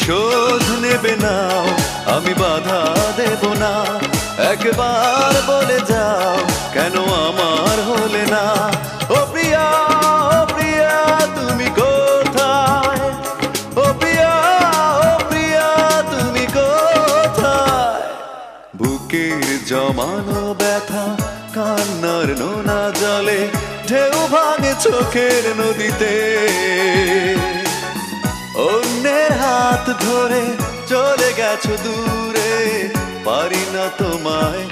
প্রতিশোধ নেবে নাও, আমি বাধা দেব না। একবার বলে যাও, কেন আমার হলে না? ও প্রিয়া, ও প্রিয়া, তুমি কোথায়? ও প্রিয়া, ও প্রিয়া, তুমি কোথায়? বুকের জমানো ব্যথা কান্নার নোনা জলে ঢেউ ভাঙে চোখের নদীতে। অন্যের হাত ধরে চলে গেছো দূরে, পারি না তোমায়